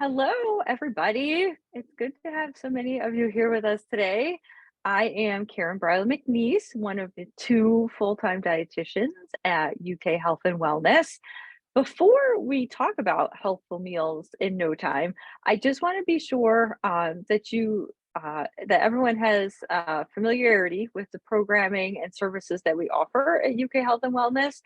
Hello, everybody. It's good to have so many of you here with us today. I am Bryla McNees, one of the two full-time dietitians at UK Health and Wellness. Before we talk about healthful meals in no time, I just want to be sure that everyone has familiarity with the programming and services that we offer at UK Health and Wellness.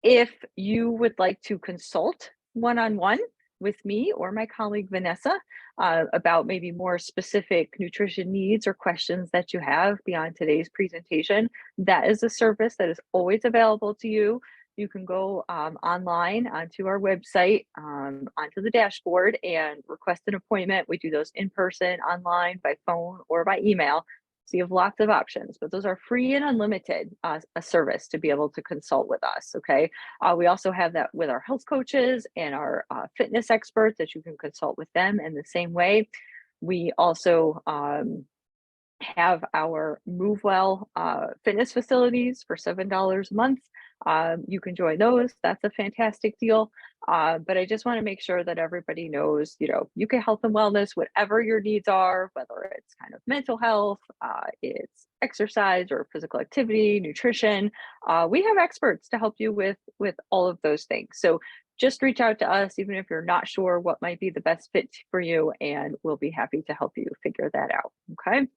If you would like to consult one-on-one with me or my colleague Vanessa about maybe more specific nutrition needs or questions that you have beyond today's presentation, that is a service that is always available to you. You can go online onto our website, onto the dashboard, and request an appointment. We do those in person, online, by phone, or by email. So you have lots of options, but those are free and unlimited, a service to be able to consult with us. Okay. We also have that with our health coaches and our fitness experts that you can consult with them in the same way. We also have our MoveWell fitness facilities for $7 a month. You can join those. That's a fantastic deal. But I just want to make sure that everybody knows, UK Health and Wellness, whatever your needs are, whether it's kind of mental health, it's exercise or physical activity, nutrition. We have experts to help you with all of those things. So just reach out to us, even if you're not sure what might be the best fit for you, and we'll be happy to help you figure that out. Okay.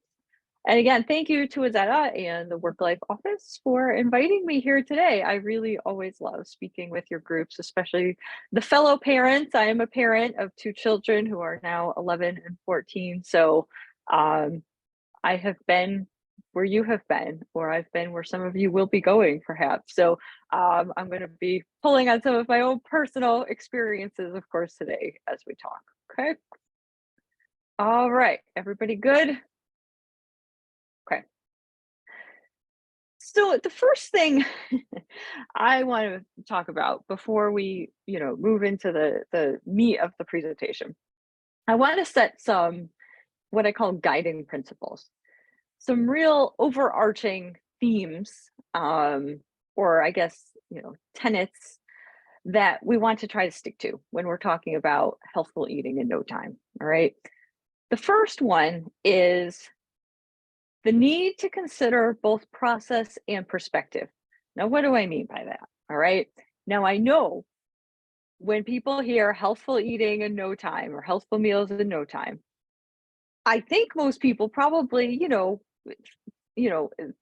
And again, thank you to Azetta and the Work Life Office for inviting me here today. I really always love speaking with your groups, especially the fellow parents. I am a parent of two children who are now 11 and 14. So I have been where you have been, or I've been where some of you will be going, perhaps. So I'm going to be pulling on some of my own personal experiences, of course, today as we talk. Okay. All right. Everybody good? Okay. So the first thing I want to talk about before we, move into the meat of the presentation, I want to set some what I call guiding principles, some real overarching themes, or I guess, tenets that we want to try to stick to when we're talking about healthful eating in no time. All right. The first one is the need to consider both process and perspective. Now, what do I mean by that? All right. Now, I know when people hear healthful eating in no time or healthful meals in no time, I think most people probably,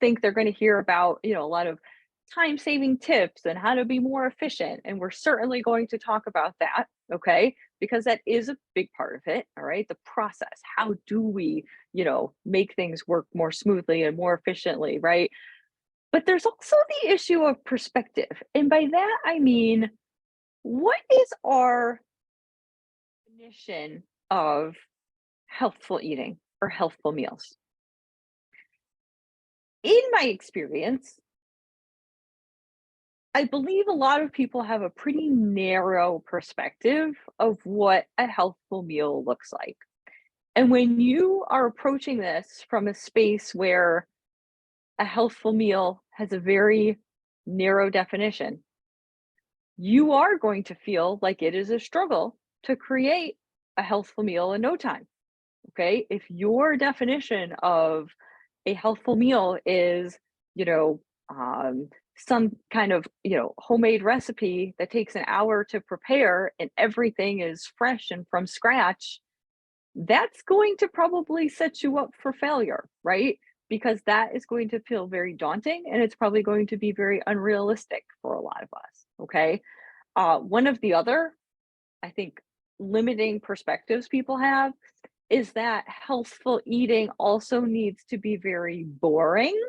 think they're going to hear about, a lot of time saving tips and how to be more efficient. And we're certainly going to talk about that. Okay. Because that is a big part of it. All right. The process. How do we, make things work more smoothly and more efficiently? Right. But there's also the issue of perspective. And by that, I mean, what is our definition of healthful eating or healthful meals? In my experience, I believe a lot of people have a pretty narrow perspective of what a healthful meal looks like. And when you are approaching this from a space where a healthful meal has a very narrow definition, you are going to feel like it is a struggle to create a healthful meal in no time. Okay. If your definition of a healthful meal is, you know, some kind of, homemade recipe that takes an hour to prepare and everything is fresh and from scratch, that's going to probably set you up for failure, right? Because that is going to feel very daunting and it's probably going to be very unrealistic for a lot of us. Okay. One of the other, I think, limiting perspectives people have is that healthful eating also needs to be very boring,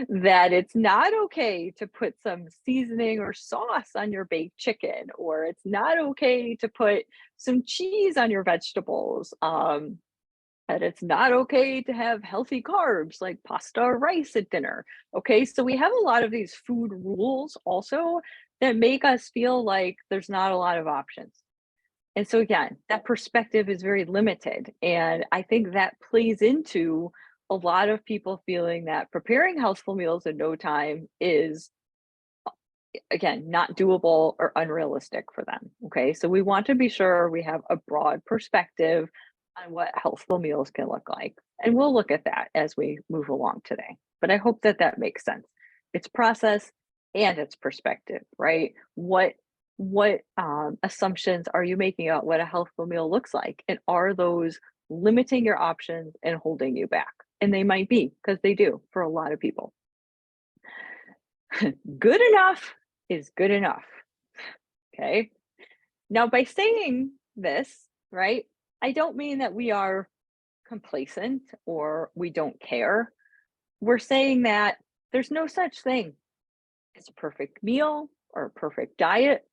that it's not okay to put some seasoning or sauce on your baked chicken, or it's not okay to put some cheese on your vegetables. That it's not okay to have healthy carbs like pasta or rice at dinner. Okay, so we have a lot of these food rules also that make us feel like there's not a lot of options. And so again, that perspective is very limited. And I think that plays into a lot of people feeling that preparing healthful meals in no time is again, not doable or unrealistic for them. Okay. So we want to be sure we have a broad perspective on what healthful meals can look like. And we'll look at that as we move along today. But I hope that that makes sense. It's process and it's perspective, right? What assumptions are you making about what a healthful meal looks like? And are those limiting your options and holding you back? And they might be, because they do for a lot of people. Good enough is good enough. Okay. Now, by saying this, right, I don't mean that we are complacent or we don't care. We're saying that there's no such thing as a perfect meal or a perfect diet.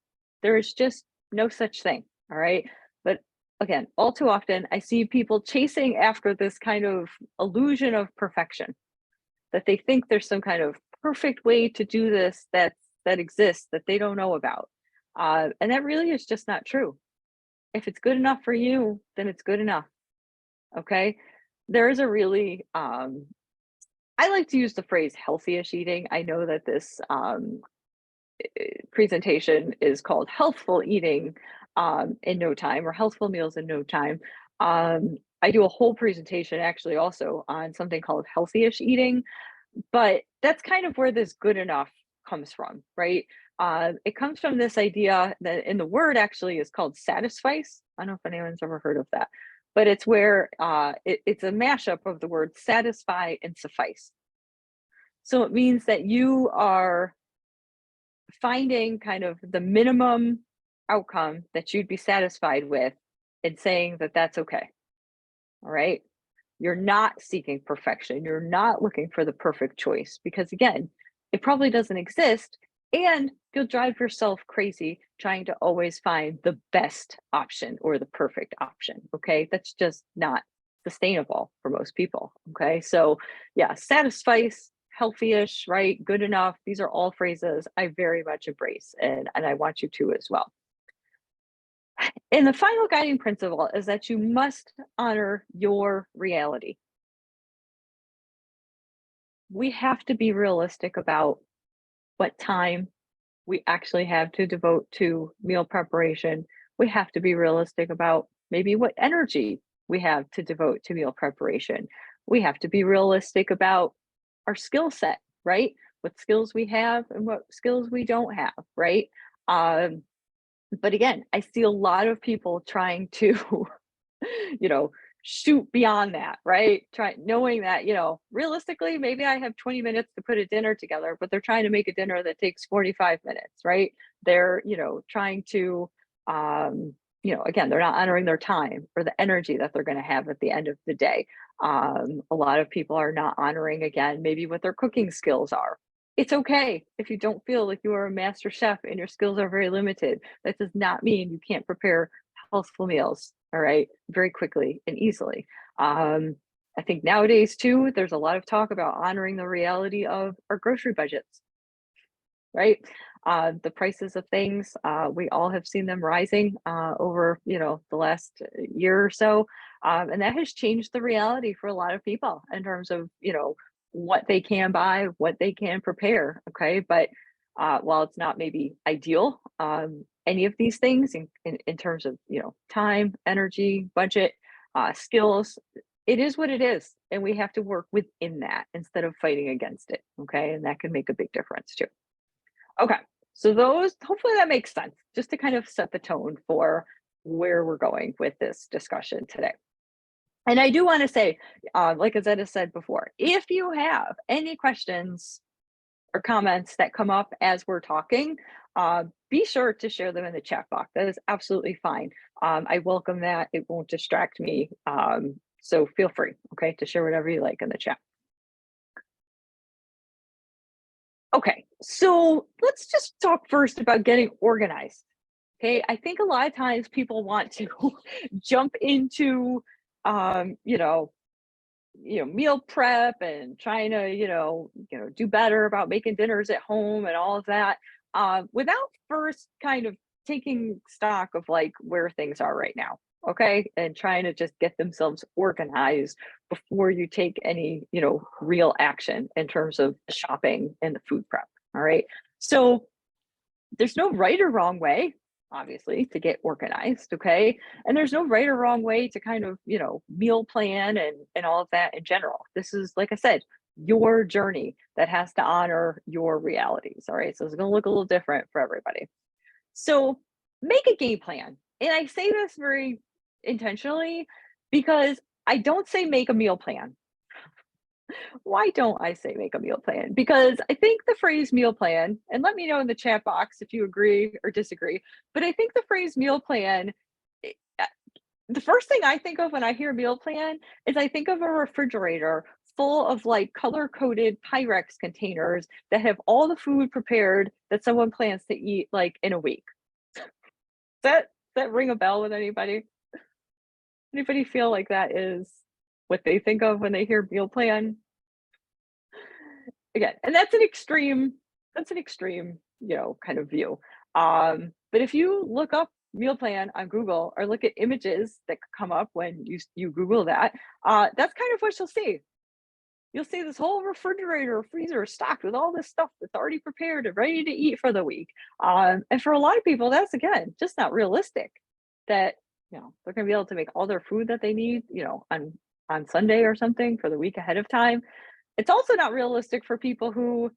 There is just no such thing. All right. But again, all too often, I see people chasing after this kind of illusion of perfection, that they think there's some kind of perfect way to do this that exists that they don't know about. And that really is just not true. If it's good enough for you, then it's good enough. Okay. There is a really, I like to use the phrase healthy-ish eating. I know that this presentation is called Healthful Eating in No Time, or Healthful Meals in No Time. I do a whole presentation actually also on something called healthy-ish eating, but that's kind of where this good enough comes from, right? It comes from this idea that in the word actually is called satisfice. I don't know if anyone's ever heard of that, but it's where it's a mashup of the word satisfy and suffice. So it means that you are finding kind of the minimum outcome that you'd be satisfied with and saying that that's okay. All right. You're not seeking perfection. You're not looking for the perfect choice because, again, it probably doesn't exist. And you'll drive yourself crazy trying to always find the best option or the perfect option. Okay. That's just not sustainable for most people. Okay. So, yeah, satisfice, healthy-ish, right? Good enough. These are all phrases I very much embrace, and I want you to as well. And the final guiding principle is that you must honor your reality. We have to be realistic about what time we actually have to devote to meal preparation. We have to be realistic about maybe what energy we have to devote to meal preparation. We have to be realistic about our skill set, right? What skills we have and what skills we don't have, right? But again, I see a lot of people trying to, you know, shoot beyond that, right? Knowing that, realistically, maybe I have 20 minutes to put a dinner together, but they're trying to make a dinner that takes 45 minutes, right? They're, trying to, again, they're not honoring their time or the energy that they're going to have at the end of the day. A lot of people are not honoring, again, maybe what their cooking skills are. It's okay if you don't feel like you are a master chef and your skills are very limited. That does not mean you can't prepare healthful meals, all right, very quickly and easily. I think nowadays too, there's a lot of talk about honoring the reality of our grocery budgets, right? The prices of things, we all have seen them rising over, the last year or so. And that has changed the reality for a lot of people in terms of, what they can buy, what they can prepare. Okay. But while it's not maybe ideal, any of these things in terms of, time, energy, budget, skills, it is what it is. And we have to work within that instead of fighting against it. Okay. And that can make a big difference too. Okay. So hopefully that makes sense, just to kind of set the tone for where we're going with this discussion today. And I do want to say, like Azetta said before, if you have any questions or comments that come up as we're talking, be sure to share them in the chat box. That is absolutely fine. I welcome that. It won't distract me. So feel free, okay, to share whatever you like in the chat. Okay, so let's just talk first about getting organized. Okay, I think a lot of times people want to jump into meal prep and trying to do better about making dinners at home and all of that, without first kind of taking stock of like where things are right now, okay, and trying to just get themselves organized before you take any real action in terms of shopping and the food prep. All right, so there's no right or wrong way, obviously, to get organized, okay? And there's no right or wrong way to kind of, meal plan and all of that in general. This is, like I said, your journey that has to honor your realities. All right. So it's going to look a little different for everybody. So make a game plan. And I say this very intentionally because I don't say make a meal plan. Why don't I say make a meal plan? Because I think the phrase meal plan, and let me know in the chat box if you agree or disagree, but I think the phrase meal plan, eh, uh, the first thing I think of when I hear meal plan is I think of a refrigerator full of like color coded Pyrex containers that have all the food prepared that someone plans to eat like in a week. Does that ring a bell with anybody? Anybody feel like that is what they think of when they hear meal plan? Again, and that's an extreme, kind of view. But if you look up meal plan on Google or look at images that come up when you Google that, that's kind of what you'll see. You'll see this whole refrigerator or freezer stocked with all this stuff that's already prepared and ready to eat for the week. And for a lot of people, that's again just not realistic. That they're going to be able to make all their food that they need, on Sunday or something for the week ahead of time. It's also not realistic for people who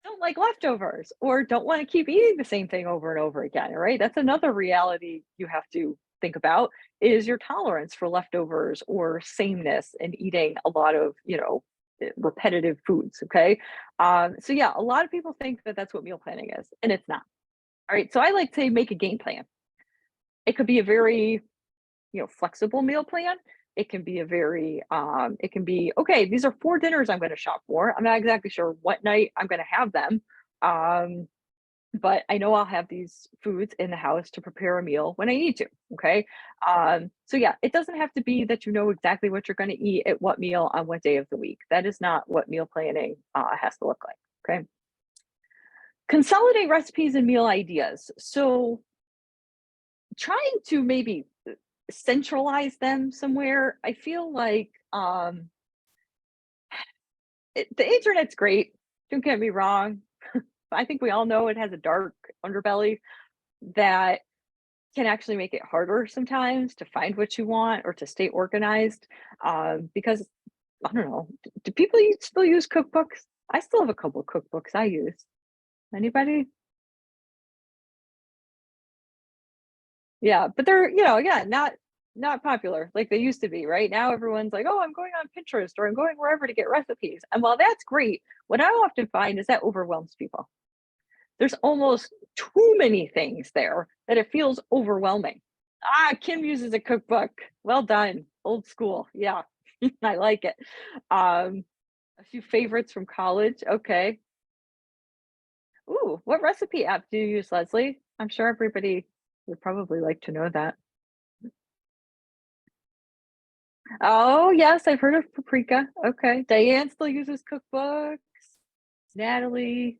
don't like leftovers or don't want to keep eating the same thing over and over again, right? That's another reality you have to think about is your tolerance for leftovers or sameness and eating a lot of, repetitive foods, okay? So yeah, a lot of people think that that's what meal planning is, and it's not. All right, so I like to make a game plan. It could be a very flexible meal plan. It can be okay, these are 4 dinners I'm going to shop for. I'm not exactly sure what night I'm going to have them. Um, but I know I'll have these foods in the house to prepare a meal when I need to. Okay. So yeah, it doesn't have to be that you know exactly what you're going to eat at what meal on what day of the week. That is not what meal planning has to look like. Okay. Consolidate recipes and meal ideas. So trying to maybe centralize them somewhere. I feel like the internet's great. Don't get me wrong. I think we all know it has a dark underbelly that can actually make it harder sometimes to find what you want or to stay organized. Because I don't know, do people still use cookbooks? I still have a couple of cookbooks I use. Anybody? Yeah, but they're, yeah, not popular like they used to be, right? Now everyone's like, "Oh, I'm going on Pinterest or I'm going wherever to get recipes." And while that's great, what I often find is that overwhelms people. There's almost too many things there that it feels overwhelming. Kim uses a cookbook. Well done. Old school. Yeah, I like it. Um, a few favorites from college. Okay. Ooh, what recipe app do you use, Leslie? I'm sure everybody would probably like to know that. Oh, yes, I've heard of Paprika. Okay. Diane still uses cookbooks. Natalie,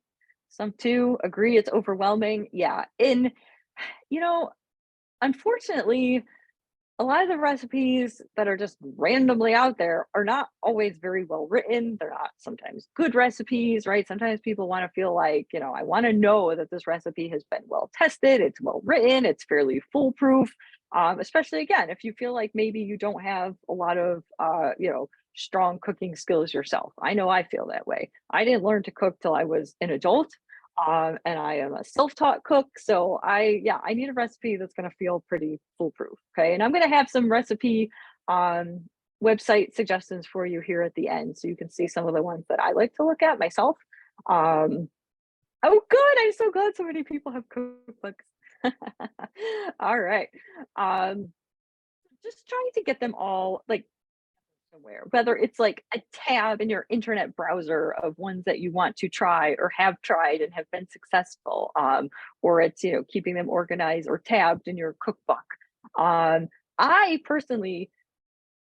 some too. Agree it's overwhelming. Yeah. You know, unfortunately, a lot of the recipes that are just randomly out there are not always very well written. They're not sometimes good recipes, right? Sometimes people want to feel like, I want to know that this recipe has been well tested, it's well written, it's fairly foolproof. Especially again, if you feel like maybe you don't have a lot of, strong cooking skills yourself. I know I feel that way. I didn't learn to cook till I was an adult. And I am a self-taught cook, so I need a recipe that's going to feel pretty foolproof. Okay, and I'm going to have some recipe um, website suggestions for you here at the end, so you can see some of the ones that I like to look at myself. Um, oh, good! I'm so glad so many people have cookbooks. All right, just trying to get them all like somewhere, whether it's like a tab in your internet browser of ones that you want to try or have tried and have been successful, or it's keeping them organized or tabbed in your cookbook. I personally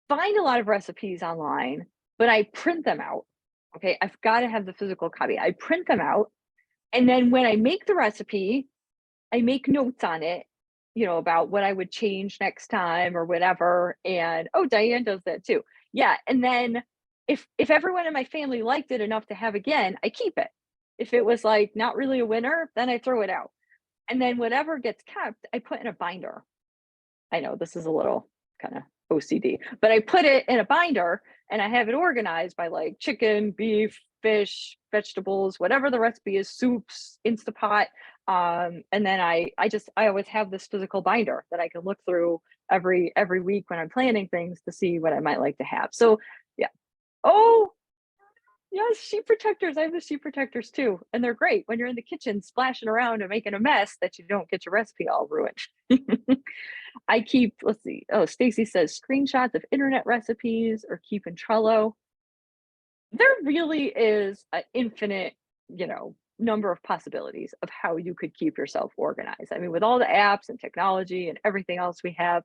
find a lot of recipes online, but I print them out. Okay, I've got to have the physical copy. I print them out, and then when I make the recipe, I make notes on it, about what I would change next time or whatever. And oh, Diane does that too. Yeah. And then if everyone in my family liked it enough to have again, I keep it. If it was like not really a winner, then I throw it out. And then whatever gets kept, I put in a binder. I know this is a little kind of OCD, but I put it in a binder and I have it organized by like chicken, beef, fish, vegetables, whatever the recipe is, soups, Instapot. And then I always have this physical binder that I can look through every week when I'm planning things to see what I might like to have. So yeah. Oh, yes, sheep protectors. I have the sheep protectors too. And they're great when you're in the kitchen splashing around and making a mess that you don't get your recipe all ruined. I keep, let's see. Oh, Stacy says screenshots of internet recipes or keep in Trello. There really is an infinite, number of possibilities of how you could keep yourself organized. I mean, with all the apps and technology and everything else we have,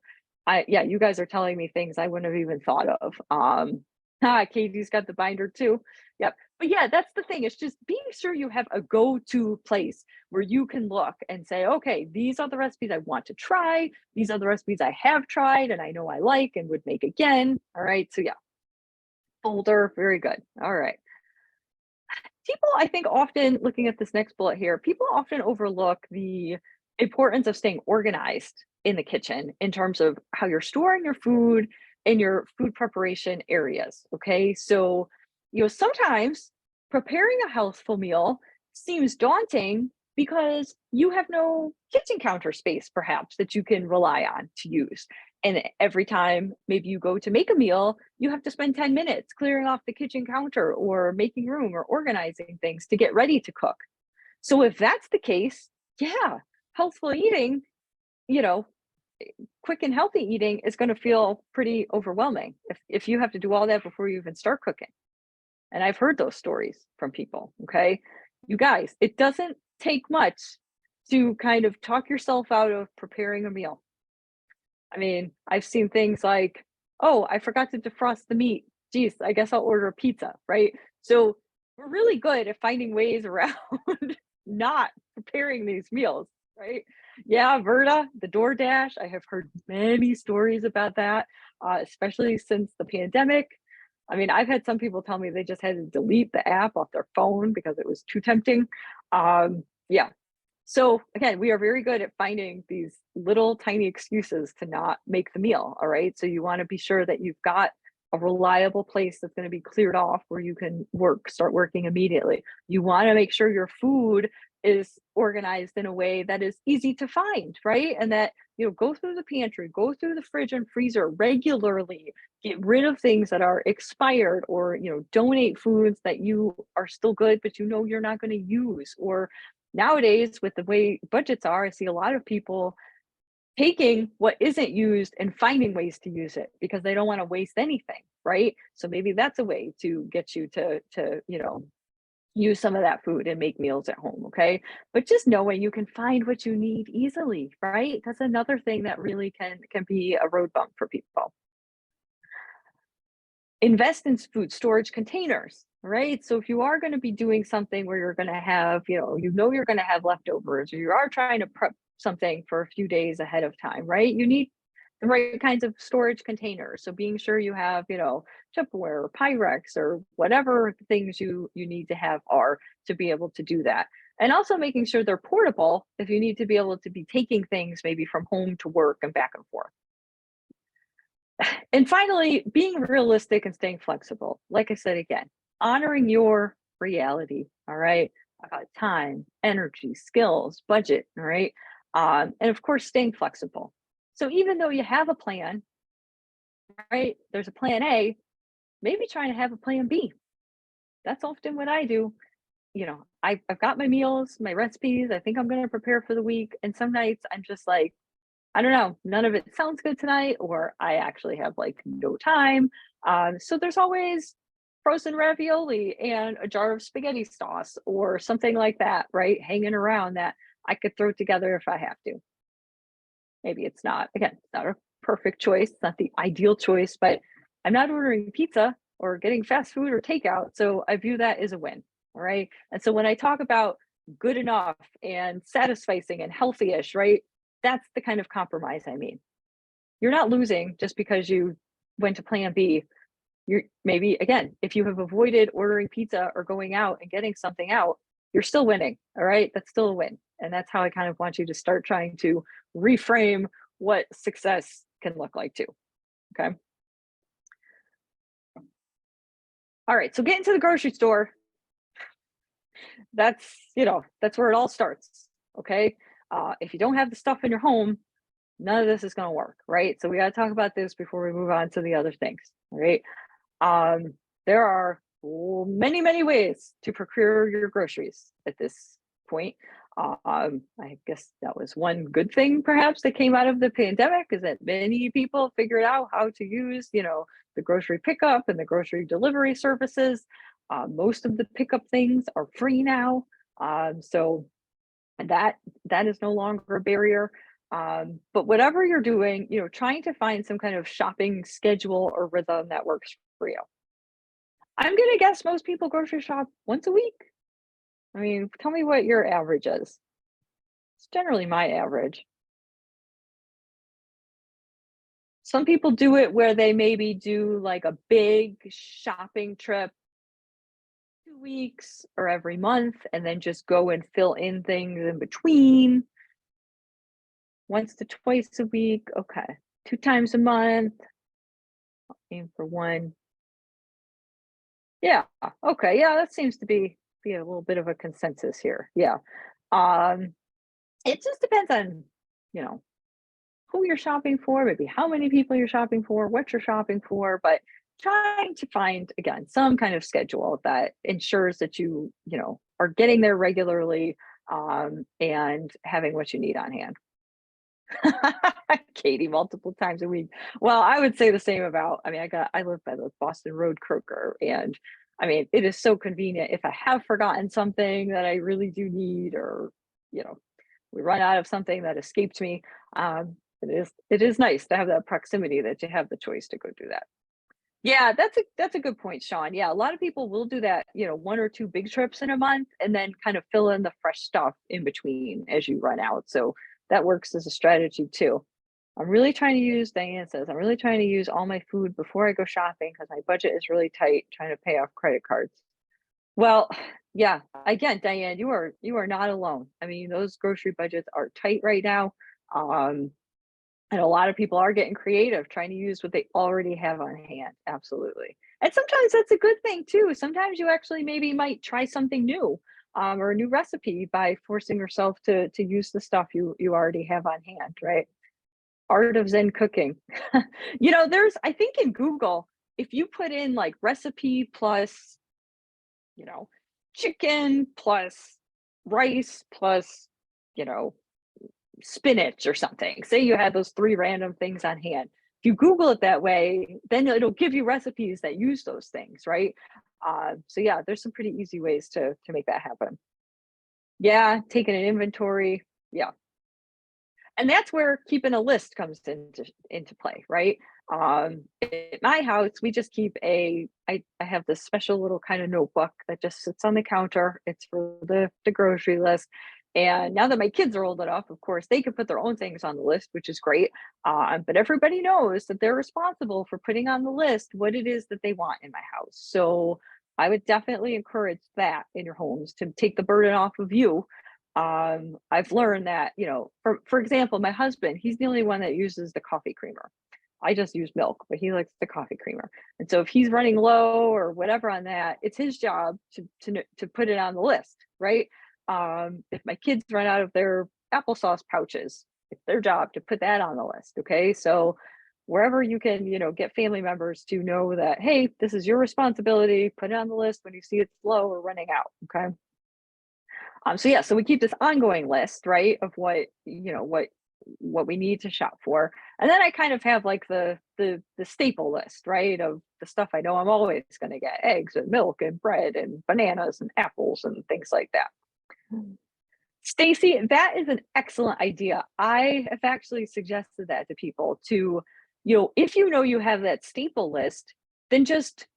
yeah, you guys are telling me things I wouldn't have even thought of. Katie's got the binder too. Yep. But yeah, that's the thing. It's just being sure you have a go-to place where you can look and say, okay, these are the recipes I want to try. These are the recipes I have tried and I know I like and would make again. All right. So yeah, folder, very good. All right. People, I think, often looking at this next bullet here, people often overlook the importance of staying organized in the kitchen in terms of how you're storing your food in your food preparation areas. Okay. So, sometimes preparing a healthful meal seems daunting because you have no kitchen counter space, perhaps, that you can rely on to use. And every time maybe you go to make a meal, you have to spend 10 minutes clearing off the kitchen counter or making room or organizing things to get ready to cook. So if that's the case, yeah, healthful eating, you know, quick and healthy eating is going to feel pretty overwhelming if you have to do all that before you even start cooking. And I've heard those stories from people. Okay. You guys, it doesn't take much to kind of talk yourself out of preparing a meal. I mean, I've seen things like, oh, I forgot to defrost the meat. Geez, I guess I'll order a pizza, right? So we're really good at finding ways around not preparing these meals, right? Yeah, Verda, the DoorDash, I have heard many stories about that, especially since the pandemic. I mean, I've had some people tell me they just had to delete the app off their phone because it was too tempting. Yeah, so again, we are very good at finding these little tiny excuses to not make the meal. All right. So you want to be sure that you've got a reliable place that's going to be cleared off where you can start working immediately. You want to make sure your food is organized in a way that is easy to find, right? And that, go through the pantry, go through the fridge and freezer regularly, get rid of things that are expired or, donate foods that you are still good, but you're not going to use. Or nowadays, with the way budgets are, I see a lot of people taking what isn't used and finding ways to use it because they don't want to waste anything, right? So maybe that's a way to get you to use some of that food and make meals at home, okay? But just knowing you can find what you need easily, right? That's another thing that really can be a road bump for people. Invest in food storage containers, right? So if you are going to be doing something where you're going to have, you're going to have leftovers, or you are trying to prep something for a few days ahead of time, right? You need the right kinds of storage containers. So being sure you have, Tupperware or Pyrex or whatever things you need to have are to be able to do that. And also making sure they're portable if you need to be able to be taking things maybe from home to work and back and forth. And finally, being realistic and staying flexible. Like I said again, honoring your reality, all right, about time, energy, skills, budget, all right, and of course, staying flexible. So even though you have a plan, right, there's a plan A, maybe trying to have a plan B. That's often what I do. I've got my meals, my recipes. I think I'm going to prepare for the week, and some nights I'm just like, I don't know, none of it sounds good tonight, or I actually have like no time. So there's always frozen ravioli and a jar of spaghetti sauce or something like that, right? Hanging around that I could throw together if I have to. Maybe it's not, again, it's not a perfect choice, it's not the ideal choice, but I'm not ordering pizza or getting fast food or takeout. So I view that as a win. All right. And so when I talk about good enough and satisfying and healthy-ish, right? That's the kind of compromise I mean. You're not losing just because you went to plan B. You're maybe, again, if you have avoided ordering pizza or going out and getting something out, you're still winning. All right. That's still a win. And that's how I kind of want you to start trying to reframe what success can look like too. Okay. All right. So getting to the grocery store, that's where it all starts. Okay. If you don't have the stuff in your home, none of this is going to work. Right. So we got to talk about this before we move on to the other things. All right. Um, there are many, many ways to procure your groceries at this point. I guess that was one good thing perhaps that came out of the pandemic, is that many people figured out how to use, the grocery pickup and the grocery delivery services. Most of the pickup things are free now. So that is no longer a barrier. But whatever you're doing, trying to find some kind of shopping schedule or rhythm that works for you. I'm gonna guess most people grocery shop once a week. I mean, tell me what your average is. It's generally my average. Some people do it where they maybe do like a big shopping trip 2 weeks or every month, and then just go and fill in things in between. Once to twice a week. Okay. 2 times a month. Aim for one. Yeah. Okay. Yeah, that seems to be a little bit of a consensus here. Yeah. Um, it just depends on, you know, who you're shopping for, maybe how many people you're shopping for, what you're shopping for, but trying to find again some kind of schedule that ensures that you are getting there regularly, and having what you need on hand. Katie, multiple times a week. Well, I would say the same about, I mean, I live by the Boston Road Kroger, and I mean, it is so convenient if I have forgotten something that I really do need, or, you know, we run out of something that escaped me. It is nice to have that proximity, that you have the choice to go do that. Yeah, that's a good point, Sean. Yeah, a lot of people will do that, one or two big trips in a month, and then kind of fill in the fresh stuff in between as you run out. So that works as a strategy too. Diane says, I'm really trying to use all my food before I go shopping because my budget is really tight, trying to pay off credit cards. Well, yeah, again, Diane, you are not alone. I mean, those grocery budgets are tight right now. Um, and a lot of people are getting creative, trying to use what they already have on hand. Absolutely. And sometimes that's a good thing too. Sometimes you actually maybe might try something new, or a new recipe, by forcing yourself to use the stuff you already have on hand, right? Art of Zen cooking. There's, I think in Google, if you put in like recipe plus, you know, chicken plus rice plus, you know, spinach or something. Say you had those three random things on hand. If you Google it that way, then it'll give you recipes that use those things, right? So yeah, there's some pretty easy ways to make that happen. Yeah, taking an inventory. Yeah, and that's where keeping a list comes into play, right? At my house, we just keep I have this special little kind of notebook that just sits on the counter. It's for the grocery list. And now that my kids are old enough, of course, they can put their own things on the list, which is great. But everybody knows that they're responsible for putting on the list what it is that they want in my house. So I would definitely encourage that in your homes, to take the burden off of you. I've learned that, for example, my husband, he's the only one that uses the coffee creamer. I just use milk, but he likes the coffee creamer. And so if he's running low or whatever on that, it's his job to put it on the list, right? If my kids run out of their applesauce pouches, it's their job to put that on the list. Okay. So wherever you can, get family members to know that, hey, this is your responsibility, put it on the list when you see it's low or running out. Okay. So yeah, so we keep this ongoing list, right, of what we need to shop for, and then I kind of have like the staple list, right, of the stuff I know I'm always going to get: eggs and milk and bread and bananas and apples and things like that. Stacy, that is an excellent idea. I have actually suggested that to people to, if you have that staple list, then just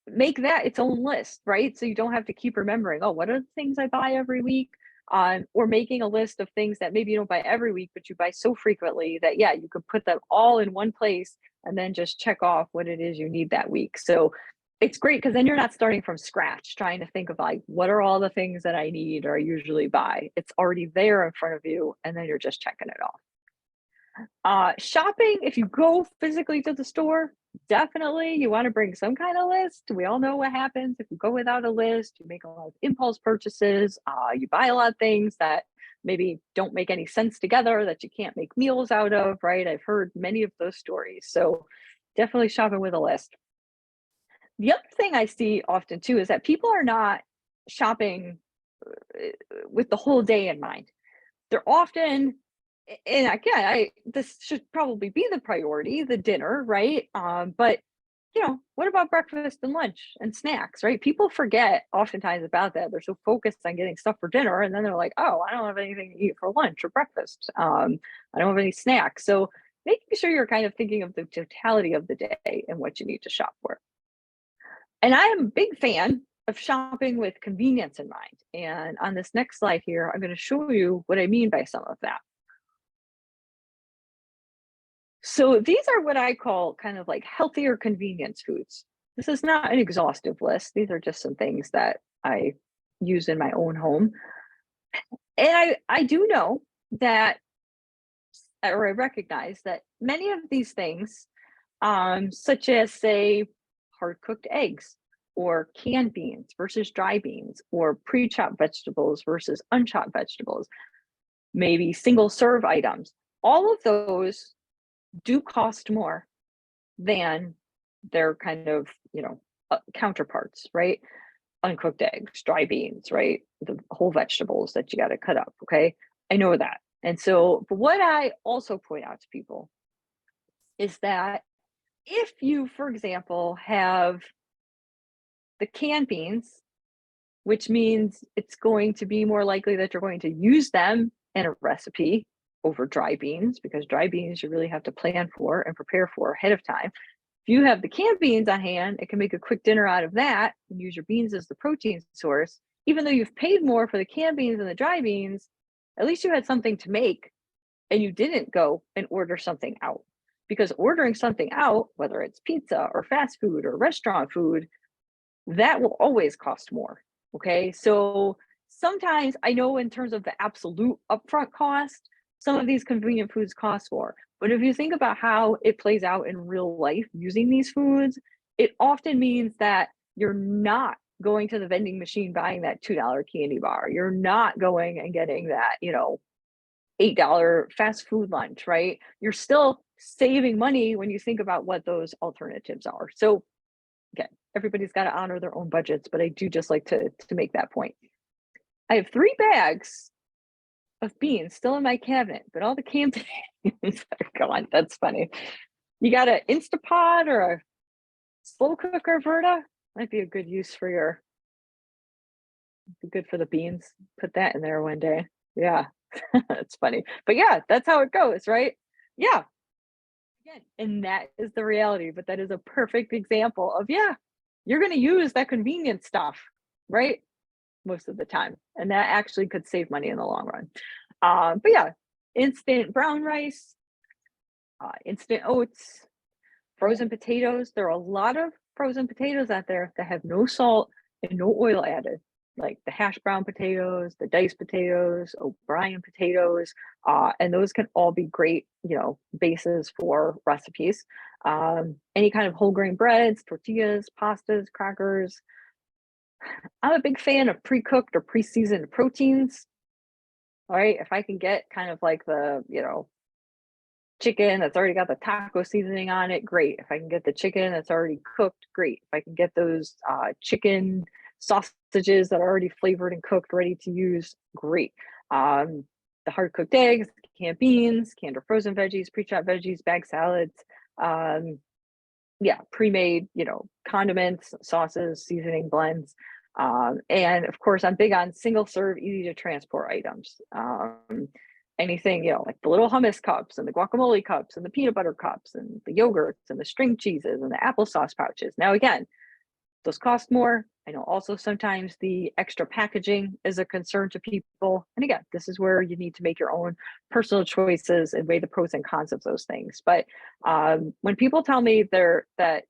make that its own list, right? So you don't have to keep remembering, oh, what are the things I buy every week? Or making a list of things that maybe you don't buy every week, but you buy so frequently that, yeah, you could put them all in one place and then just check off what it is you need that week. So It's great because then you're not starting from scratch trying to think of like, what are all the things that I need or I usually buy? It's already there in front of you, and then you're just checking it off. Shopping, if you go physically to the store, definitely you want to bring some kind of list. We all know what happens if you go without a list. You make a lot of impulse purchases. You buy a lot of things that maybe don't make any sense together, that you can't make meals out of, right? I've heard many of those stories. So definitely shopping with a list. The other thing I see often too is that people are not shopping with the whole day in mind. They're often, and again, this should probably be the priority, the dinner, right? But what about breakfast and lunch and snacks, right? People forget oftentimes about that. They're so focused on getting stuff for dinner, and then they're like, oh, I don't have anything to eat for lunch or breakfast. I don't have any snacks. So making sure you're kind of thinking of the totality of the day and what you need to shop for. And I am a big fan of shopping with convenience in mind. And on this next slide here, I'm going to show you what I mean by some of that. So these are what I call kind of like healthier convenience foods. This is not an exhaustive list. These are just some things that I use in my own home. And I do know that, or I recognize that many of these things, such as say hard cooked eggs or canned beans versus dry beans, or pre-chopped vegetables versus unchopped vegetables, maybe single serve items, all of those do cost more than their kind of, counterparts, right? Uncooked eggs, dry beans, right? The whole vegetables that you got to cut up. Okay. I know that. And so, but what I also point out to people is that if you, for example, have the canned beans, which means it's going to be more likely that you're going to use them in a recipe over dry beans, because dry beans you really have to plan for and prepare for ahead of time. If you have the canned beans on hand, it can make a quick dinner out of that and use your beans as the protein source. Even though you've paid more for the canned beans than the dry beans, at least you had something to make and you didn't go and order something out. Because ordering something out, whether it's pizza or fast food or restaurant food, that will always cost more. Okay. So sometimes I know in terms of the absolute upfront cost, some of these convenient foods cost more. But if you think about how it plays out in real life using these foods, it often means that you're not going to the vending machine buying that $2 candy bar. You're not going and getting that, $8 fast food lunch, right? You're still saving money when you think about what those alternatives are. So again, everybody's got to honor their own budgets, but I do just like to make that point. I have 3 bags of beans still in my cabinet, but all the canned beans are gone. That's funny. You got an Instapot or a slow cooker, Verta? Might be a good use for be good for the beans. Put that in there one day. Yeah, that's funny. But yeah, that's how it goes, right? Yeah. Again, and that is the reality, but that is a perfect example of, yeah, you're going to use that convenient stuff, right? Most of the time. And that actually could save money in the long run. But yeah, instant brown rice, instant oats, frozen potatoes. There are a lot of frozen potatoes out there that have no salt and no oil added, like the hash brown potatoes, the diced potatoes, O'Brien potatoes, and those can all be great, bases for recipes. Any kind of whole grain breads, tortillas, pastas, crackers. I'm a big fan of pre-cooked or pre-seasoned proteins. All right, if I can get kind of like the, chicken that's already got the taco seasoning on it, great. If I can get the chicken that's already cooked, great. If I can get those chicken sausages that are already flavored and cooked, ready to use, great. The hard cooked eggs, canned beans, canned or frozen veggies, pre-chopped veggies, bag salads. Yeah, pre-made, condiments, sauces, seasoning blends. And of course, I'm big on single serve, easy to transport items. Anything, like the little hummus cups and the guacamole cups and the peanut butter cups and the yogurts and the string cheeses and the applesauce pouches. Now, again, those cost more. I know also sometimes the extra packaging is a concern to people. And again, this is where you need to make your own personal choices and weigh the pros and cons of those things. But when people tell me that,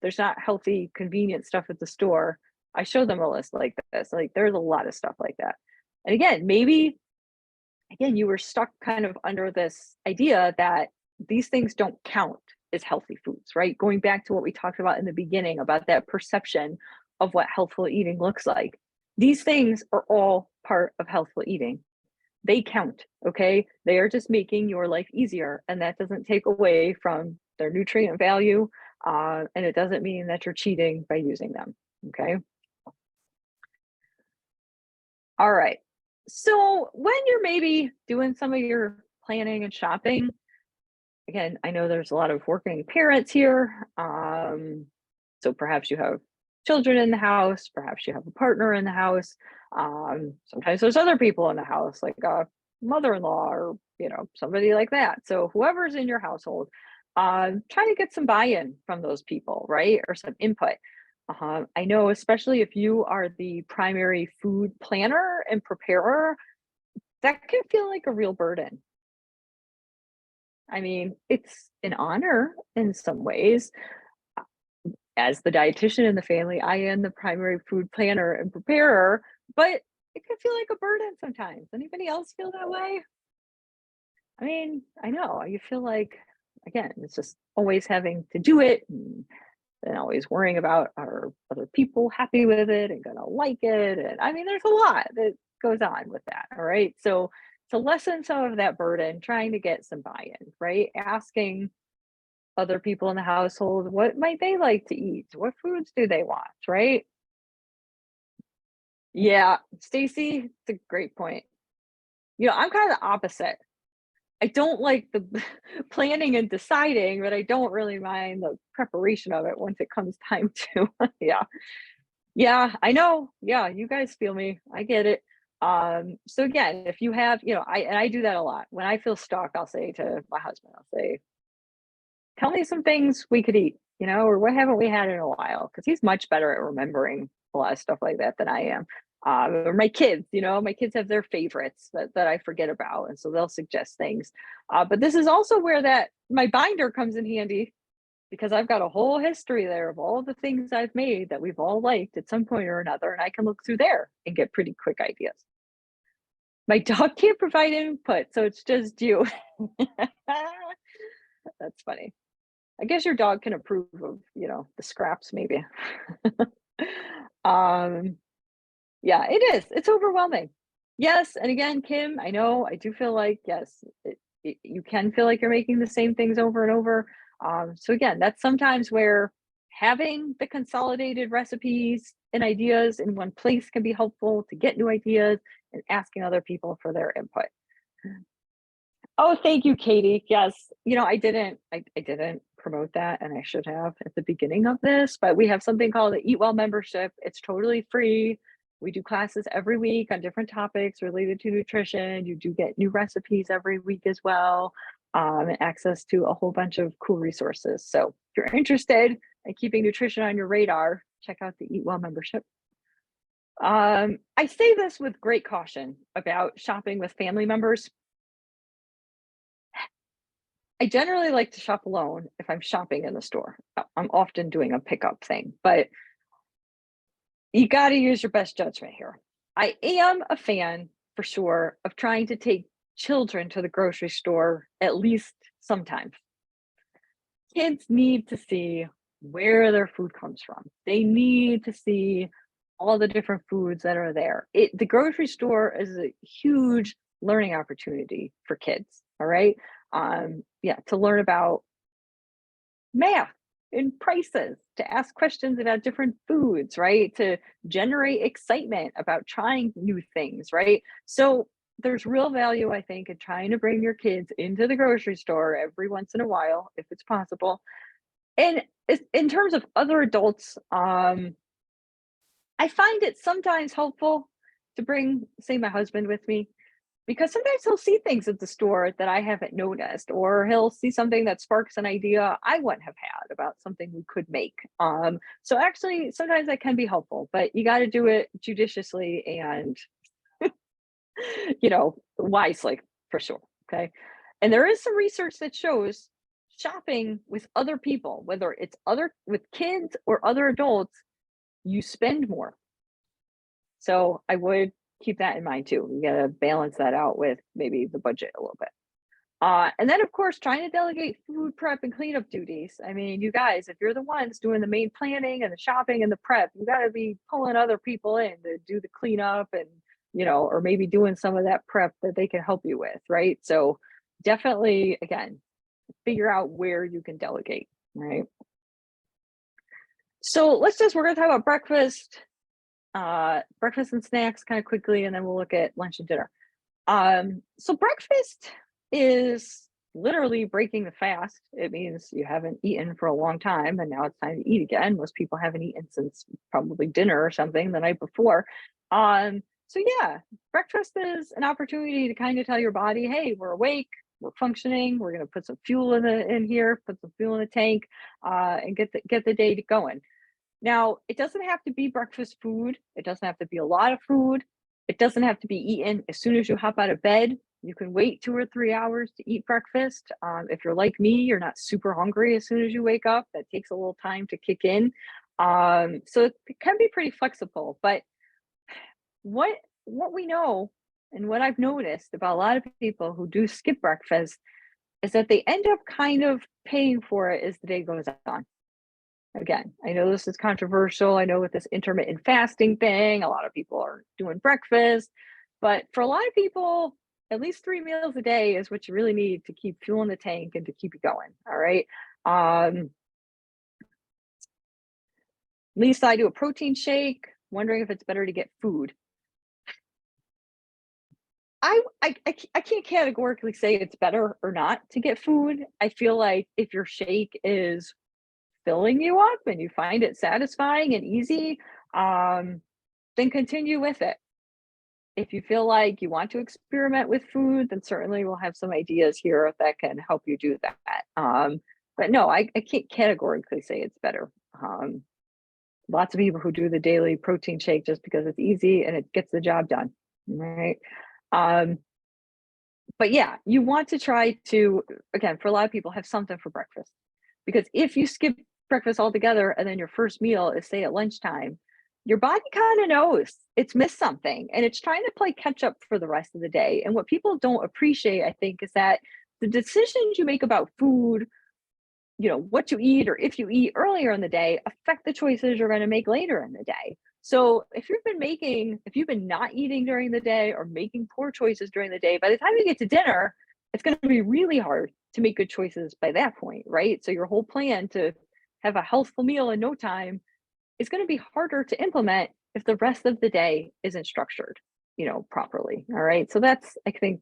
there's not healthy, convenient stuff at the store, I show them a list like this. Like there's a lot of stuff like that. And again, maybe again, you were stuck kind of under this idea that these things don't count as healthy foods, right? Going back to what we talked about in the beginning about that perception of what healthful eating looks like. These things are all part of healthful eating. They count, okay? They are just making your life easier, and that doesn't take away from their nutrient value, and it doesn't mean that you're cheating by using them, okay? All right. So when you're maybe doing some of your planning and shopping, again, I know there's a lot of working parents here. So perhaps you have children in the house, perhaps you have a partner in the house. Sometimes there's other people in the house, like a mother-in-law or somebody like that. So whoever's in your household, try to get some buy-in from those people, right? Or some input. I know, especially if you are the primary food planner and preparer, that can feel like a real burden. I mean, it's an honor in some ways. As the dietitian in the family, I am the primary food planner and preparer, but it can feel like a burden sometimes. Anybody else feel that way? I mean, I know you feel like, again, it's just always having to do it and always worrying about are other people happy with it and gonna like it. And I mean, there's a lot that goes on with that. All right. So to lessen some of that burden, trying to get some buy-in, right? Asking other people in the household, what might they like to eat? What foods do they want? Right? Yeah, Stacy, it's a great point. I'm kind of the opposite. I don't like the planning and deciding, but I don't really mind the preparation of it once it comes time to. Yeah. Yeah, I know. Yeah, you guys feel me. I get it. So again, if you have, I do that a lot. When I feel stuck, I'll say to my husband, I'll say, tell me some things we could eat, or what haven't we had in a while? Because he's much better at remembering a lot of stuff like that than I am. Or my kids, my kids have their favorites that I forget about. And so they'll suggest things. But this is also where that my binder comes in handy because I've got a whole history there of all the things I've made that we've all liked at some point or another. And I can look through there and get pretty quick ideas. My dog can't provide input, so it's just you. That's funny. I guess your dog can approve of, the scraps maybe. um, yeah, it is. It's overwhelming. Yes, and again, Kim, I know I do feel like yes, you can feel like you're making the same things over and over. So again, that's sometimes where having the consolidated recipes and ideas in one place can be helpful to get new ideas and asking other people for their input. Oh, thank you, Katie. Yes. I didn't promote that and I should have at the beginning of this, but we have something called the Eat Well membership. It's totally free. We do classes every week on different topics related to nutrition. You do get new recipes every week as well, and access to a whole bunch of cool resources. So if you're interested in keeping nutrition on your radar, check out the Eat Well membership. I say this with great caution about shopping with family members. I generally like to shop alone if I'm shopping in the store. I'm often doing a pickup thing, but you got to use your best judgment here. I am a fan for sure of trying to take children to the grocery store at least sometimes. Kids need to see where their food comes from. They need to see all the different foods that are there. The grocery store is a huge learning opportunity for kids. All right. Yeah, to learn about math and prices, to ask questions about different foods, right? To generate excitement about trying new things, right? So there's real value, I think, in trying to bring your kids into the grocery store every once in a while, if it's possible. And in terms of other adults, I find it sometimes helpful to bring, say, my husband with me because sometimes he'll see things at the store that I haven't noticed, or he'll see something that sparks an idea I wouldn't have had about something we could make. So actually, sometimes that can be helpful, but you got to do it judiciously and, wisely for sure. Okay. And there is some research that shows shopping with other people, whether it's other with kids or other adults, you spend more. So I would keep that in mind too. You gotta balance that out with maybe the budget a little bit. And then, of course, trying to delegate food prep and cleanup duties. I mean, you guys, if you're the ones doing the main planning and the shopping and the prep, you got to be pulling other people in to do the cleanup and, or maybe doing some of that prep that they can help you with, right? So definitely, again, figure out where you can delegate, right? So we're going to talk about breakfast and snacks kind of quickly, and then we'll look at lunch and dinner. So breakfast is literally breaking the fast. It means you haven't eaten for a long time and now it's time to eat again. Most people haven't eaten since probably dinner or something the night before. So yeah, breakfast is an opportunity to kind of tell your body, hey, we're awake, we're functioning, we're going to put some fuel in here, put some fuel in the tank, and get the day going. Now, it doesn't have to be breakfast food. It doesn't have to be a lot of food. It doesn't have to be eaten as soon as you hop out of bed. You can wait 2 or 3 hours to eat breakfast. If you're like me, you're not super hungry as soon as you wake up. That takes a little time to kick in. So it can be pretty flexible. But what we know and what I've noticed about a lot of people who do skip breakfast is that they end up kind of paying for it as the day goes on. Again, I know this is controversial. I know with this intermittent fasting thing, a lot of people are doing breakfast, but for a lot of people, at least 3 meals a day is what you really need to keep fuel in the tank and to keep you going. All right. At least I do a protein shake, wondering if it's better to get food. I can't categorically say it's better or not to get food. I feel like if your shake is filling you up and you find it satisfying and easy, then continue with it. If you feel like you want to experiment with food, then certainly we'll have some ideas here that can help you do that. But no, I can't categorically say it's better. Lots of people who do the daily protein shake just because it's easy and it gets the job done, right? But yeah, you want to try to, again, for a lot of people, have something for breakfast. Because if you skip breakfast altogether and then your first meal is, say, at lunchtime, your body kind of knows it's missed something and it's trying to play catch up for the rest of the day. And what people don't appreciate, I think, is that the decisions you make about food, what you eat or if you eat earlier in the day, affect the choices you're going to make later in the day. So if you've been not eating during the day or making poor choices during the day, by the time you get to dinner, it's going to be really hard to make good choices by that point, right? So your whole plan to have a healthful meal in no time is going to be harder to implement if the rest of the day isn't structured, properly. All right. So that's, I think,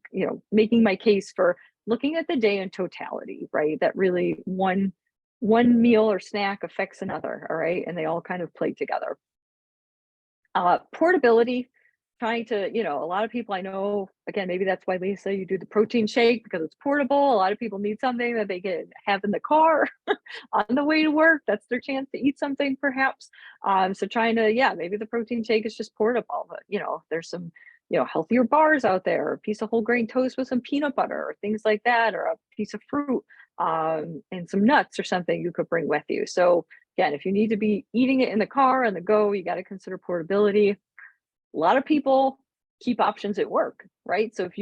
making my case for looking at the day in totality, right? That really one meal or snack affects another. All right. And they all kind of play together. Portability, trying to, a lot of people I know, again, maybe that's why, Lisa, you do the protein shake because it's portable. A lot of people need something that they can have in the car on the way to work. That's their chance to eat something, perhaps. So trying to, maybe the protein shake is just portable, but, there's some, healthier bars out there, a piece of whole grain toast with some peanut butter or things like that, or a piece of fruit and some nuts or something you could bring with you. So again, if you need to be eating it in the car on the go, you got to consider portability. A lot of people keep options at work, right? So if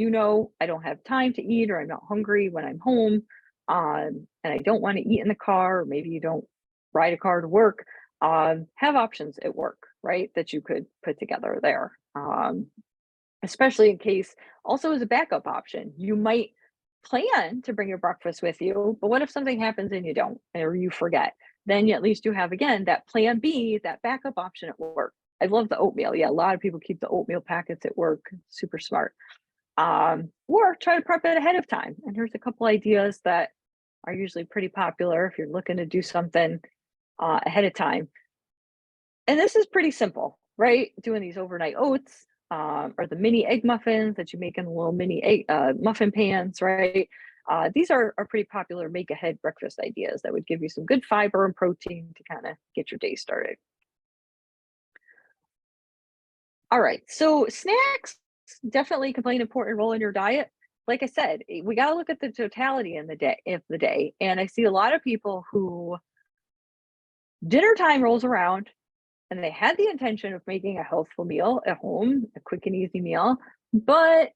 I don't have time to eat or I'm not hungry when I'm home, and I don't want to eat in the car, or maybe you don't ride a car to work, have options at work, right? That you could put together there. Especially in case, also as a backup option, you might plan to bring your breakfast with you, but what if something happens and you don't, or you forget? Then at least you have, again, that plan B, that backup option at work. I love the oatmeal. Yeah, a lot of people keep the oatmeal packets at work. Super smart. Or try to prep it ahead of time. And here's a couple ideas that are usually pretty popular if you're looking to do something ahead of time. And this is pretty simple, right? Doing these overnight oats or the mini egg muffins that you make in the little mini egg muffin pans, right? These are pretty popular make ahead breakfast ideas that would give you some good fiber and protein to kind of get your day started. All right, so snacks definitely can play an important role in your diet, like I said, we got to look at the totality in the day. And I see a lot of people who dinner time rolls around and they had the intention of making a healthful meal at home, a quick and easy meal, but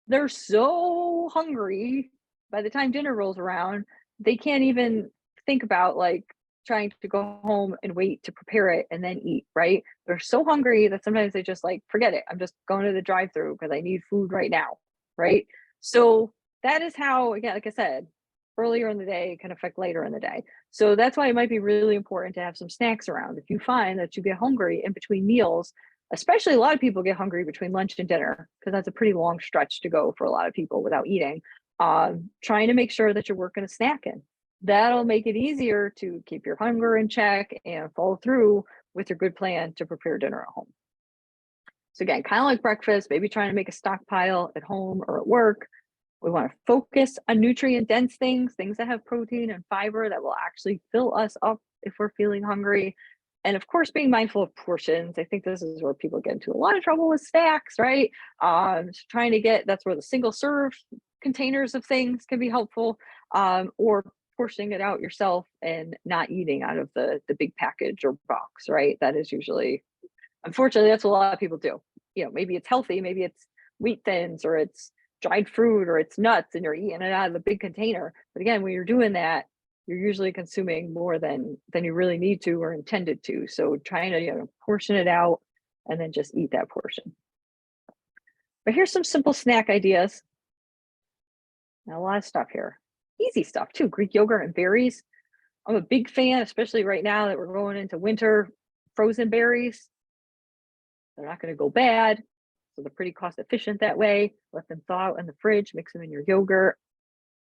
they're so hungry by the time dinner rolls around, they can't even think about like trying to go home and wait to prepare it and then eat, right? They're so hungry that sometimes they just like, forget it. I'm just going to the drive-through because I need food right now, right? So that is how, again, like I said, earlier in the day can affect later in the day. So that's why it might be really important to have some snacks around. If you find that you get hungry in between meals, especially a lot of people get hungry between lunch and dinner because that's a pretty long stretch to go for a lot of people without eating. Trying to make sure that you're working a snack in. That'll make it easier to keep your hunger in check and follow through with your good plan to prepare dinner at home. So again, kind of like breakfast, maybe trying to make a stockpile at home or at work. We want to focus on nutrient dense things, things that have protein and fiber that will actually fill us up if we're feeling hungry. And of course, being mindful of portions. I think this is where people get into a lot of trouble with snacks, right? Trying to get, that's where the single serve containers of things can be helpful, or portioning it out yourself and not eating out of the big package or box, right? That is usually, unfortunately, that's what a lot of people do. You know, maybe it's healthy, maybe it's wheat thins or it's dried fruit or it's nuts and you're eating it out of the big container. But again, when you're doing that, you're usually consuming more than you really need to or intended to. So trying to, portion it out and then just eat that portion. But here's some simple snack ideas. Now, a lot of stuff here. Easy stuff too. Greek yogurt and berries. I'm a big fan, especially right now that we're going into winter. Frozen berries. They're not going to go bad. So they're pretty cost efficient that way. Let them thaw out in the fridge, mix them in your yogurt,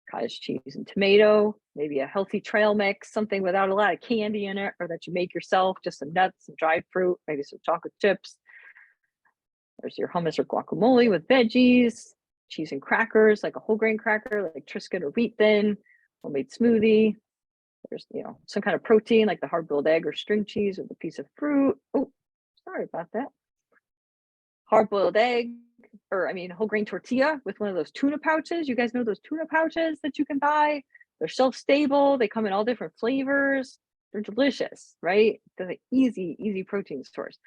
cottage cheese and tomato, maybe a healthy trail mix, something without a lot of candy in it or that you make yourself, just some nuts, some dried fruit, maybe some chocolate chips. There's your hummus or guacamole with veggies, cheese and crackers, like a whole grain cracker, like Triscuit or wheat thin, homemade smoothie. There's, some kind of protein like the hard-boiled egg or string cheese with a piece of fruit. Oh, sorry about that. Hard-boiled egg, whole grain tortilla with one of those tuna pouches. You guys know those tuna pouches that you can buy? They're shelf-stable. They come in all different flavors. They're delicious, right? They're the easy protein source.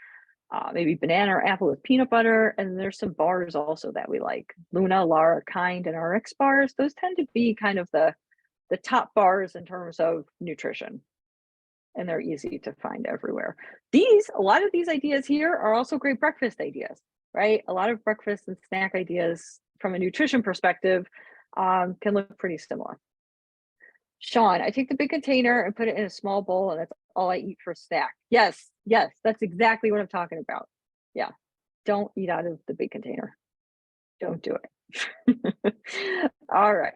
Maybe banana or apple with peanut butter. And there's some bars also that we like. Luna, Lara, Kind, and RX bars. Those tend to be kind of the top bars in terms of nutrition. And they're easy to find everywhere. A lot of these ideas here are also great breakfast ideas, right? A lot of breakfast and snack ideas from a nutrition perspective can look pretty similar. Sean, I take the big container and put it in a small bowl and that's all I eat for a snack. Yes, that's exactly what I'm talking about. Yeah, don't eat out of the big container. Don't do it. All right,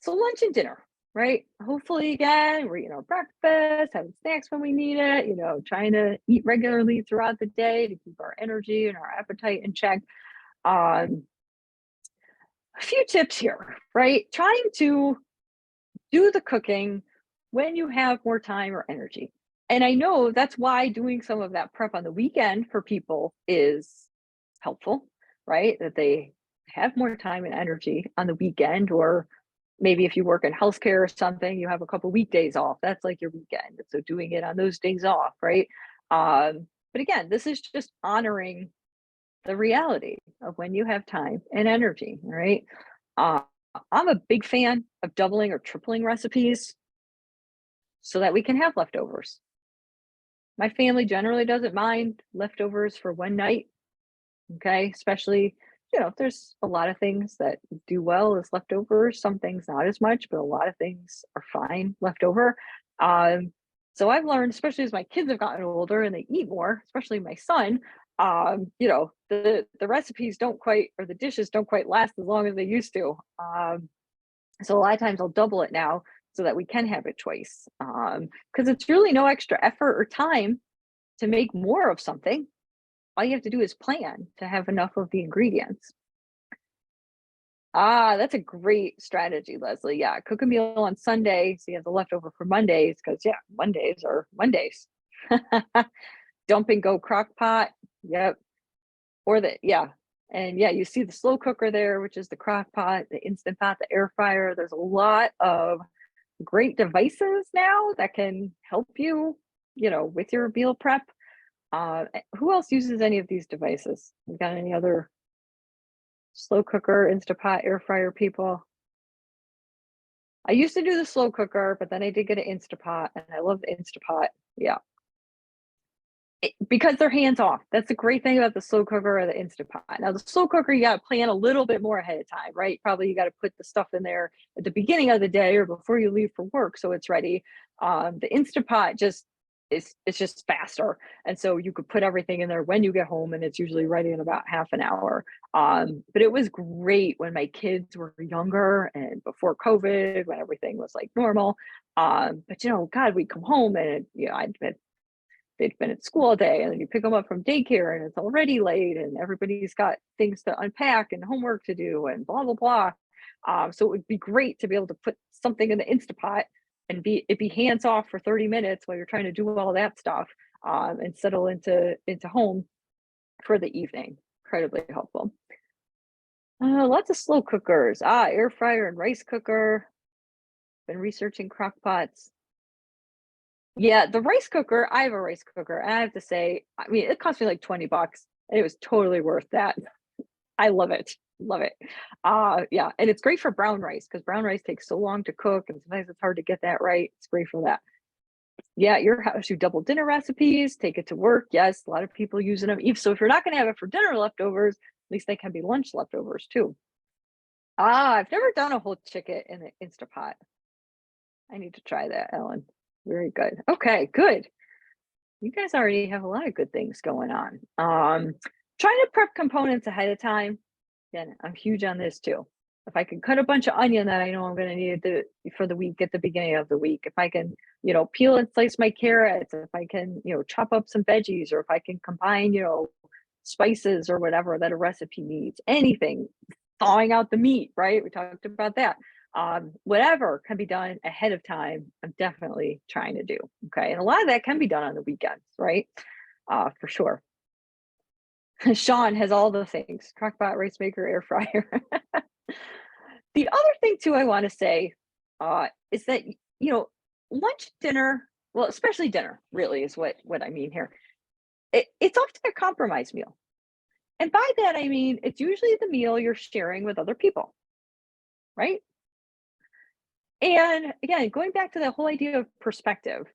so lunch and dinner. Right? Hopefully, again, we're eating our breakfast, having snacks when we need it, trying to eat regularly throughout the day to keep our energy and our appetite in check. A few tips here, right? Trying to do the cooking when you have more time or energy. And I know that's why doing some of that prep on the weekend for people is helpful, right? That they have more time and energy on the weekend, or maybe if you work in healthcare or something, you have a couple weekdays off. That's like your weekend. So doing it on those days off, right? But again, this is just honoring the reality of when you have time and energy, right? I'm a big fan of doubling or tripling recipes so that we can have leftovers. My family generally doesn't mind leftovers for one night, okay? Especially, there's a lot of things that do well as leftovers, some things not as much, but a lot of things are fine left over. So I've learned, especially as my kids have gotten older and they eat more, especially my son, the recipes don't quite, or the dishes don't quite last as long as they used to. So a lot of times I'll double it now so that we can have it twice. Because it's really no extra effort or time to make more of something. All you have to do is plan to have enough of the ingredients. That's a great strategy, Leslie. Yeah, cook a meal on Sunday so you have the leftover for Mondays, because Mondays are Mondays. Dump and go crock pot. Yep. Or And yeah, you see the slow cooker there, which is the crock pot, the Instant Pot, the air fryer. There's a lot of great devices now that can help you, with your meal prep. Who else uses any of these devices? You got any other slow cooker, Instant Pot, air fryer people? I used to do the slow cooker, but then I did get an Instant Pot, and I love the Instant Pot. Yeah. Because they're hands off. That's the great thing about the slow cooker or the Instant Pot. Now, the slow cooker, you got to plan a little bit more ahead of time, right? Probably you got to put the stuff in there at the beginning of the day or before you leave for work so it's ready. The Instant Pot it's just faster, and so you could put everything in there when you get home, and it's usually ready in about half an hour. But it was great when my kids were younger and before COVID, when everything was like normal. But God, we'd come home and they'd been at school all day, and then you pick them up from daycare and it's already late and everybody's got things to unpack and homework to do and blah blah blah. So it would be great to be able to put something in the Instapot and be hands off for 30 minutes while you're trying to do all that stuff, and settle into home for the evening. Incredibly helpful. Lots of slow cookers. Air fryer and rice cooker. Been researching crock pots. Yeah, the rice cooker, I have a rice cooker, and I have to say, I mean, it cost me like 20 bucks, and it was totally worth that. I love it. Love it. Yeah, and it's great for brown rice because brown rice takes so long to cook, and sometimes it's hard to get that right. It's great for that. Yeah, your house, you double dinner recipes, take it to work. Yes, a lot of people using them. So if you're not going to have it for dinner leftovers, at least they can be lunch leftovers too. I've never done a whole chicken in an Instapot. I need to try that, Ellen. Very good. Okay, good. You guys already have a lot of good things going on. Trying to prep components ahead of time. Again, I'm huge on this too. If I can cut a bunch of onion that I know I'm going to need for the week at the beginning of the week, if I can, peel and slice my carrots, if I can, chop up some veggies, or if I can combine, spices or whatever that a recipe needs, anything, thawing out the meat, right? We talked about that. Whatever can be done ahead of time, I'm definitely trying to do. Okay. And a lot of that can be done on the weekends, right? For sure. Sean has all the things: crockpot, rice maker, air fryer. The other thing too I want to say is that lunch, dinner, well, especially dinner, really is what I mean here. It's often a compromise meal, and by that I mean it's usually the meal you're sharing with other people, right? And again, going back to the whole idea of perspective,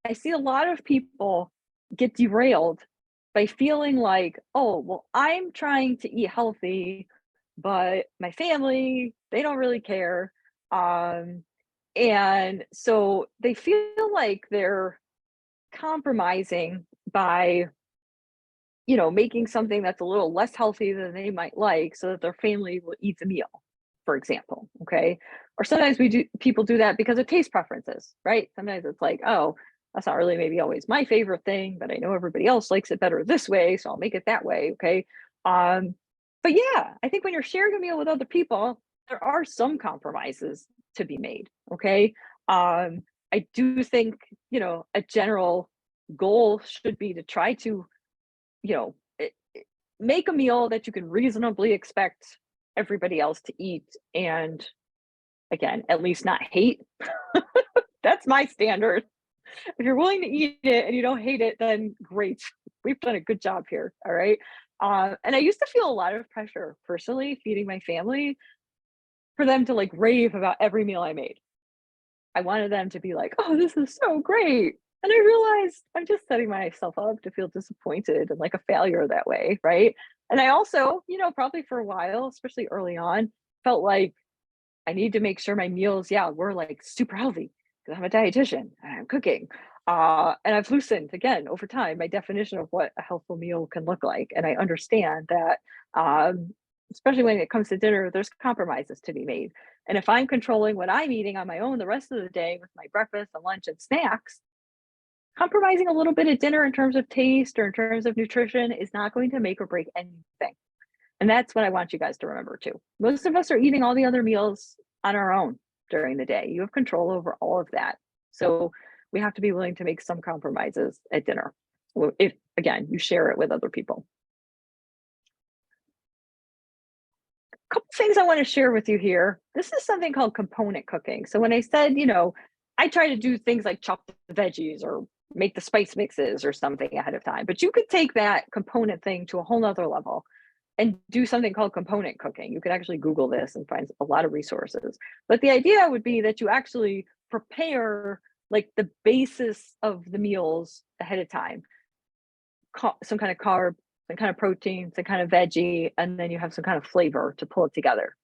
I see a lot of people get derailed by feeling like, oh, well, I'm trying to eat healthy, but my family, they don't really care. And so they feel like they're compromising by, making something that's a little less healthy than they might like so that their family will eat the meal, for example. Okay. Or sometimes people do that because of taste preferences, right? Sometimes it's like, oh, that's not really maybe always my favorite thing, but I know everybody else likes it better this way, so I'll make it that way. Okay. Um, but yeah, I think when you're sharing a meal with other people, there are some compromises to be made. Okay. I do think, a general goal should be to try to, make a meal that you can reasonably expect everybody else to eat, and again, at least not hate. That's my standard. If you're willing to eat it and you don't hate it, then great. We've done a good job here. All right. And I used to feel a lot of pressure personally feeding my family for them to like rave about every meal I made. I wanted them to be like, oh, this is so great. And I realized I'm just setting myself up to feel disappointed and like a failure that way. Right. And I also, probably for a while, especially early on, felt like I need to make sure my meals, yeah, were like super healthy because I'm a dietitian and I'm cooking. And I've loosened again over time my definition of what a healthful meal can look like. And I understand that, especially when it comes to dinner, there's compromises to be made. And if I'm controlling what I'm eating on my own the rest of the day with my breakfast and lunch and snacks, compromising a little bit at dinner in terms of taste or in terms of nutrition is not going to make or break anything. And that's what I want you guys to remember too. Most of us are eating all the other meals on our own during the day. You have control over all of that. So we have to be willing to make some compromises at dinner if, again, you share it with other people. couple things I want to share with you here. This is something called component cooking. So when I said, I try to do things like chop the veggies or make the spice mixes or something ahead of time, but you could take that component thing to a whole nother level and do something called component cooking. You could actually Google this and find a lot of resources. But the idea would be that you actually prepare like the basis of the meals ahead of time, some kind of carb, some kind of protein, some kind of veggie, and then you have some kind of flavor to pull it together.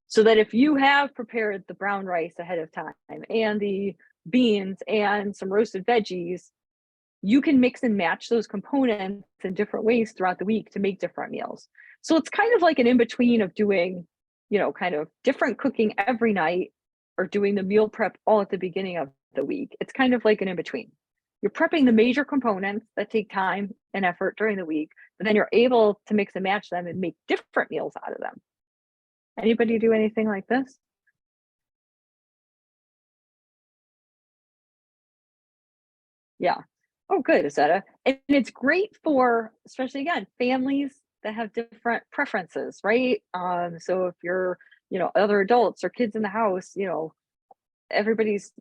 So that if you have prepared the brown rice ahead of time and the beans and some roasted veggies, you can mix and match those components in different ways throughout the week to make different meals. So it's kind of like an in between of doing, kind of different cooking every night or doing the meal prep all at the beginning of the week. It's kind of like an in between. You're prepping the major components that take time and effort during the week, but then you're able to mix and match them and make different meals out of them. Anybody do anything like this? Yeah. Oh, good, Isetta. And it's great for, especially again, families that have different preferences, right? So if you're, other adults or kids in the house, everybody's,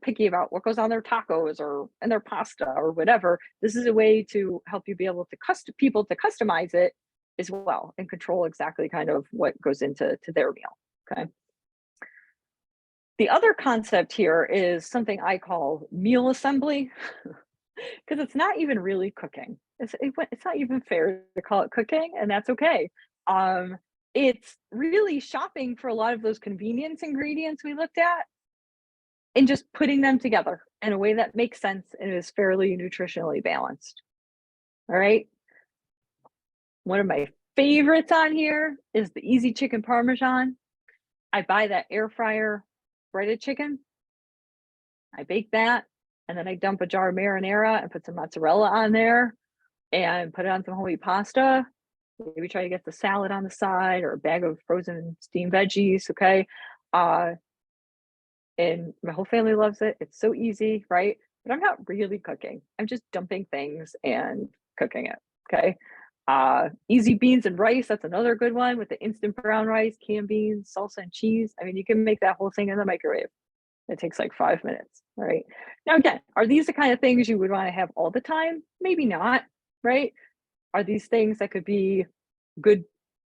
picky about what goes on their tacos or in their pasta or whatever. This is a way to help you be able to people to customize it as well and control exactly kind of what goes into their meal. Okay. The other concept here is something I call meal assembly because it's not even really cooking. It's not even fair to call it cooking, and that's okay. Um, it's really shopping for a lot of those convenience ingredients we looked at and just putting them together in a way that makes sense and is fairly nutritionally balanced. All right. One of my favorites on here is the easy chicken parmesan. I buy that air fryer breaded chicken. I bake that and then I dump a jar of marinara and put some mozzarella on there and put it on some whole wheat pasta. Maybe try to get the salad on the side or a bag of frozen steamed veggies. Okay. Uh, and my whole family loves it. It's so easy, right? But I'm not really cooking. I'm just dumping things and cooking it. Okay. Easy beans and rice. That's another good one with the instant brown rice, canned beans, salsa, and cheese. I mean, you can make that whole thing in the microwave. It takes like 5 minutes, right? Now, again, are these the kind of things you would want to have all the time? Maybe not, right? Are these things that could be good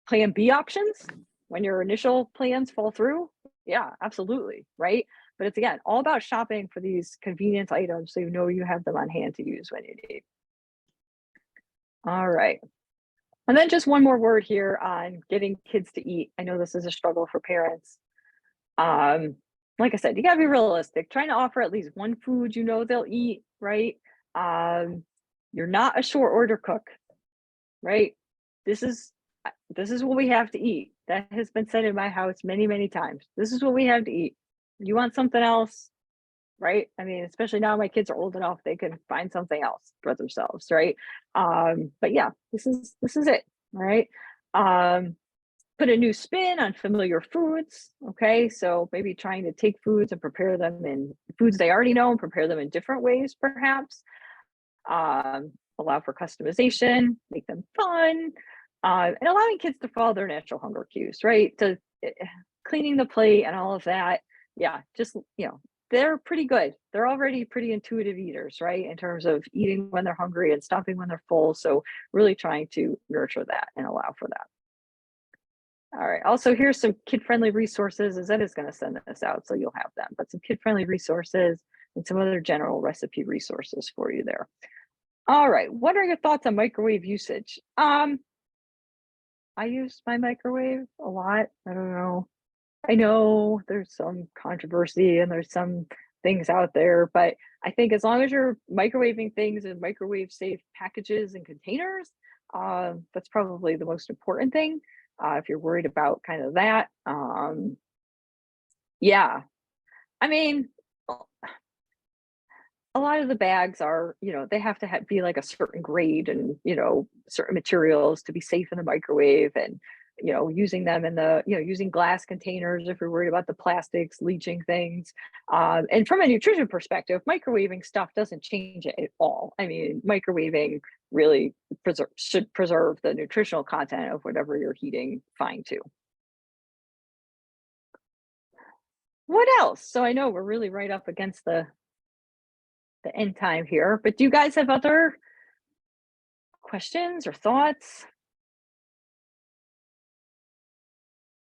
plan B options when your initial plans fall through? Yeah, absolutely, right? But it's again all about shopping for these convenience items so you know you have them on hand to use when you need. All right. And then just one more word here on getting kids to eat. I know this is a struggle for parents. Um, like I said, you gotta be realistic. Trying to offer at least one food they'll eat, right? Um, you're not a short order cook, right? This is this is what we have to eat. That has been said in my house many, many times. This is what we have to eat. You want something else, right? I mean, especially now my kids are old enough, they can find something else for themselves, right? But yeah, this is it, right? Um, put a new spin on familiar foods. Okay, so maybe trying to take foods and prepare them in foods they already know and prepare them in different ways, perhaps. Allow for customization, make them fun, and allowing kids to follow their natural hunger cues, right? To cleaning the plate and all of that. Yeah, just they're pretty good. They're already pretty intuitive eaters, right? In terms of eating when they're hungry and stopping when they're full. So really trying to nurture that and allow for that. All right. Also, here's some kid-friendly resources. Zed is going to send this out, so you'll have them. But some kid-friendly resources and some other general recipe resources for you there. All right. What are your thoughts on microwave usage? I use my microwave a lot. I don't know. I know there's some controversy and there's some things out there, but I think as long as you're microwaving things in microwave safe packages and containers, that's probably the most important thing. If you're worried about kind of that, yeah. I mean, a lot of the bags are, they have to be like a certain grade and, certain materials to be safe in the microwave and, using them in the, using glass containers if you're worried about the plastics leaching things. And from a nutrition perspective, microwaving stuff doesn't change it at all. I mean, microwaving really should preserve the nutritional content of whatever you're heating fine to. What else? So I know we're really right up against the end time here, but do you guys have other questions or thoughts?